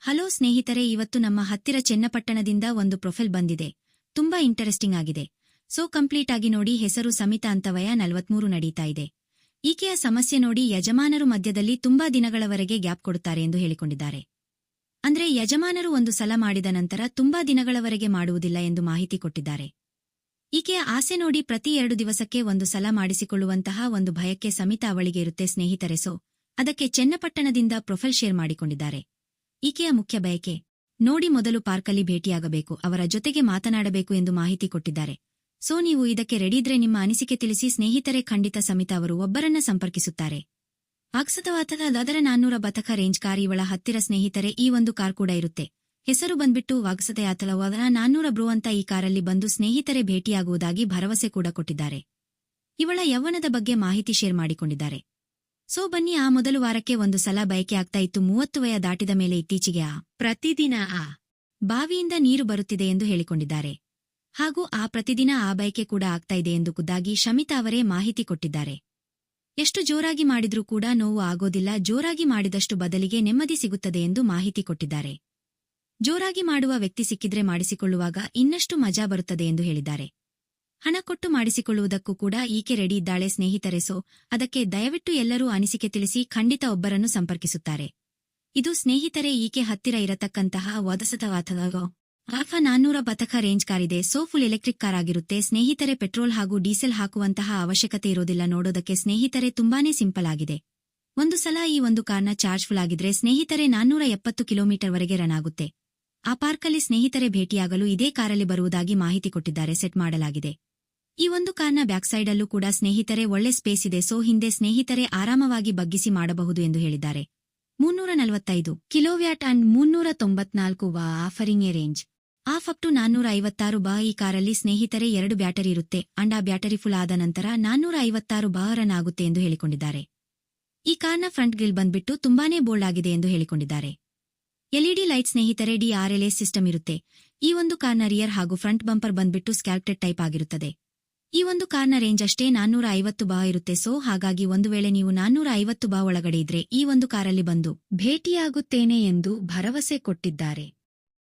Hello ಸ್ನೇಹಿತರೆ, ಇವತ್ತು ನಮ್ಮ ಹತ್ತಿರ ಚೆನ್ನಪಟ್ಟಣದಿಂದ ಒಂದು ಪ್ರೊಫೈಲ್ ಬಂದಿದೆ. ತುಂಬಾ ಇಂಟರೆಸ್ಟಿಂಗ್ ಆಗಿದೆ. ಸೋ ಕಂಪ್ಲೀಟ್ ಆಗಿ ನೋಡಿ. ಹೆಸರು ಸಮಿತಾ ಅಂತ, ವಯ 43 ನಡೀತಾ ಇದೆ. ಈಕೆಯ ಸಮಸ್ಯೆ ನೋಡಿ, ಯಜಮಾನರು ಮಧ್ಯದಲ್ಲಿ ತುಂಬಾ ದಿನಗಳವರೆಗೆ ಗ್ಯಾಪ್ ಕೊಡುತ್ತಾರೆ ಎಂದು ಹೇಳಿಕೊಂಡಿದ್ದಾರೆ. ಅಂದ್ರೆ ಯಜಮಾನರು ಒಂದು ಸಲ ಮಾಡಿದ ನಂತರ ತುಂಬಾ ದಿನಗಳವರೆಗೆ ಮಾಡುವುದಿಲ್ಲ ಎಂದು ಮಾಹಿತಿ ಕೊಟ್ಟಿದ್ದಾರೆ. ಈಕೆಯ ಆಸೆ ನೋಡಿ, ಪ್ರತಿ 2 ದಿವಸಕ್ಕೆ ಒಂದು ಸಲ ಮಾಡಿಸಿಕೊಳ್ಳುವಂತಹ ಒಂದು ಭಯಕ್ಕೆ ಸಮಿತಾ ಅವಳಿಗೆ ಇರುತ್ತೆ ಸ್ನೇಹಿತರೆ. ಸೋ ಅದಕ್ಕೆ ಚೆನ್ನಪಟ್ಟಣದಿಂದ ಪ್ರೊಫೈಲ್ ಶೇರ್ ಮಾಡಿಕೊಂಡಿದ್ದಾರೆ. ಈಕೆಯ ಮುಖ್ಯ ಬಯಕೆ ನೋಡಿ, ಮೊದಲು ಪಾರ್ಕಲ್ಲಿ ಭೇಟಿಯಾಗಬೇಕು, ಅವರ ಜೊತೆಗೆ ಮಾತನಾಡಬೇಕು ಎಂದು ಮಾಹಿತಿ ಕೊಟ್ಟಿದ್ದಾರೆ. ಸೋ ನೀವು ಇದಕ್ಕೆ ರೆಡಿದ್ರೆ ನಿಮ್ಮ ಅನಿಸಿಕೆ ತಿಳಿಸಿ ಸ್ನೇಹಿತರೆ. ಖಂಡಿತ ಸಮಿತಾ ಅವರು ಒಬ್ಬರನ್ನ ಸಂಪರ್ಕಿಸುತ್ತಾರೆ. ವಾಗ್ಸತವಾತದ ಅದರ 400 ಬತಕ ರೇಂಜ್ ಕಾರ್ ಇವಳ ಹತ್ತಿರ ಸ್ನೇಹಿತರೆ. ಈ ಒಂದು ಕಾರ್ ಕೂಡ ಇರುತ್ತೆ. ಹೆಸರು ಬಂದ್ಬಿಟ್ಟು ವಾಗ್ಸತೆಯಾತಲವರ 400 ಬ್ರೋ ಅಂತ. ಈ ಕಾರಲ್ಲಿ ಬಂದು ಸ್ನೇಹಿತರೆ ಭೇಟಿಯಾಗುವುದಾಗಿ ಭರವಸೆ ಕೂಡ ಕೊಟ್ಟಿದ್ದಾರೆ. ಇವಳ ಯೌವನದ ಬಗ್ಗೆ ಮಾಹಿತಿ ಶೇರ್ ಮಾಡಿಕೊಂಡಿದ್ದಾರೆ. ಸೋ ಬನ್ನಿ, ಆ ಮೊದಲು ವಾರಕ್ಕೆ ಒಂದು ಸಲ ಬಯಕೆ ಆಗ್ತಾ ಇತ್ತು. 30 ವಯ ದಾಟಿದ ಮೇಲೆ ಇತ್ತೀಚೆಗೆ ಪ್ರತಿದಿನ ಬಾವಿಯಿಂದ ನೀರು ಬರುತ್ತಿದೆ ಎಂದು ಹೇಳಿಕೊಂಡಿದ್ದಾರೆ. ಹಾಗೂ ಪ್ರತಿದಿನ ಬಯಕೆ ಕೂಡ ಆಗ್ತಾ ಇದೆ ಎಂದು ಖುದ್ದಾಗಿ ಶಮಿತಾ ಅವರೇ ಮಾಹಿತಿ ಕೊಟ್ಟಿದ್ದಾರೆ. ಎಷ್ಟು ಜೋರಾಗಿ ಮಾಡಿದ್ರೂ ಕೂಡ ನೋವು ಆಗೋದಿಲ್ಲ, ಜೋರಾಗಿ ಮಾಡಿದಷ್ಟು ಬದಲಿಗೆ ನೆಮ್ಮದಿ ಸಿಗುತ್ತದೆ ಎಂದು ಮಾಹಿತಿ ಕೊಟ್ಟಿದ್ದಾರೆ. ಜೋರಾಗಿ ಮಾಡುವ ವ್ಯಕ್ತಿ ಸಿಕ್ಕಿದ್ರೆ ಮಾಡಿಸಿಕೊಳ್ಳುವಾಗ ಇನ್ನಷ್ಟು ಮಜಾ ಬರುತ್ತದೆ ಎಂದು ಹೇಳಿದ್ದಾರೆ. ಹಣ ಕೊಟ್ಟು ಮಾಡಿಸಿಕೊಳ್ಳುವುದಕ್ಕೂ ಕೂಡ ಈಕೆ ರೆಡಿ ಇದ್ದಾಳೆ ಸ್ನೇಹಿತರೆ. ಸೋ ಅದಕ್ಕೆ ದಯವಿಟ್ಟು ಎಲ್ಲರೂ ಅನಿಸಿಕೆ ತಿಳಿಸಿ. ಖಂಡಿತ ಒಬ್ಬರನ್ನು ಸಂಪರ್ಕಿಸುತ್ತಾರೆ. ಇದು ಸ್ನೇಹಿತರೆ ಈಕೆ ಹತ್ತಿರ ಇರತಕ್ಕಂತಹ ವದಸತವಾತದ 400 ಬತಕ ರೇಂಜ್ ಕಾರ್ ಇದೆ. ಸೋ ಫುಲ್ ಎಲೆಕ್ಟ್ರಿಕ್ ಕಾರ್ ಆಗಿರುತ್ತೆ ಸ್ನೇಹಿತರೆ. ಪೆಟ್ರೋಲ್ ಹಾಗೂ ಡೀಸೆಲ್ ಹಾಕುವಂತಹ ಅವಶ್ಯಕತೆ ಇರೋದಿಲ್ಲ. ನೋಡೋದಕ್ಕೆ ಸ್ನೇಹಿತರೆ ತುಂಬಾನೇ ಸಿಂಪಲ್ ಆಗಿದೆ. ಒಂದು ಸಲ ಈ ಒಂದು ಕಾರ್ನ ಚಾರ್ಜ್ ಫುಲ್ ಆಗಿದ್ರೆ ಸ್ನೇಹಿತರೆ 470 ಕಿಲೋಮೀಟರ್ ವರೆಗೆ ರನ್ ಆಗುತ್ತೆ. ಆ ಪಾರ್ಕಲ್ಲಿ ಸ್ನೇಹಿತರೆ ಭೇಟಿಯಾಗಲು ಇದೇ ಕಾರಲ್ಲಿ ಬರುವುದಾಗಿ ಮಾಹಿತಿ ಕೊಟ್ಟಿದ್ದಾರೆ. ಸೆಟ್ ಮಾಡಲಾಗಿದೆ. ಈ ಒಂದು ಕಾರ್ನ ಬ್ಯಾಕ್ ಸೈಡಲ್ಲೂ ಕೂಡ ಸ್ನೇಹಿತರೆ ಒಳ್ಳೆ ಸ್ಪೇಸ್ ಇದೆ. ಸೋ ಹಿಂದೆ ಸ್ನೇಹಿತರೆ ಆರಾಮವಾಗಿ ಬಗ್ಗಿಸಿ ಮಾಡಬಹುದು ಎಂದು ಹೇಳಿದ್ದಾರೆ. 345 kilowatt and 394 offering a range of up to 456 ಈ ಕಾರಲ್ಲಿ ಸ್ನೇಹಿತರೆ 2 ಬ್ಯಾಟರಿ ಇರುತ್ತೆ. ಅಂಡ್ ಆ ಬ್ಯಾಟರಿ ಫುಲ್ ಆದ ನಂತರ 456 ರನ್ ಆಗುತ್ತೆ ಎಂದು ಹೇಳಿಕೊಂಡಿದ್ದಾರೆ. ಈ ಕಾರ್ನ ಫ್ರಂಟ್ ಗ್ರಿಲ್ ಬಂದ್ಬಿಟ್ಟು ತುಂಬಾನೇ ಬೋಲ್ಡ್ ಆಗಿದೆ ಎಂದು ಹೇಳಿಕೊಂಡಿದ್ದಾರೆ. LED ಲೈಟ್ ಸ್ನೇಹಿತರೆ DRLS ಸಿಸ್ಟಮ್ ಇರುತ್ತೆ. ಈ ಒಂದು ಕಾರ್ನ ರಿಯರ್ ಹಾಗೂ ಫ್ರಂಟ್ ಬಂಪರ್ ಬಂದ್ಬಿಟ್ಟು ಸ್ಕ್ಯಾಲ್ಪ್ಟೆಡ್ ಟೈಪ್ ಆಗಿರುತ್ತದೆ. ಈ ಒಂದು ಕಾರ್ನ ರೇಂಜ್ ಅಷ್ಟೇ 450 ಇರುತ್ತೆ. ಸೋ ಹಾಗಾಗಿ ಒಂದು ವೇಳೆ ನೀವು 450 ಒಳಗಡೆ ಇದ್ರೆ ಈ ಒಂದು ಕಾರಲ್ಲಿ ಬಂದು ಭೇಟಿಯಾಗುತ್ತೇನೆ ಎಂದು ಭರವಸೆ ಕೊಟ್ಟಿದ್ದಾರೆ.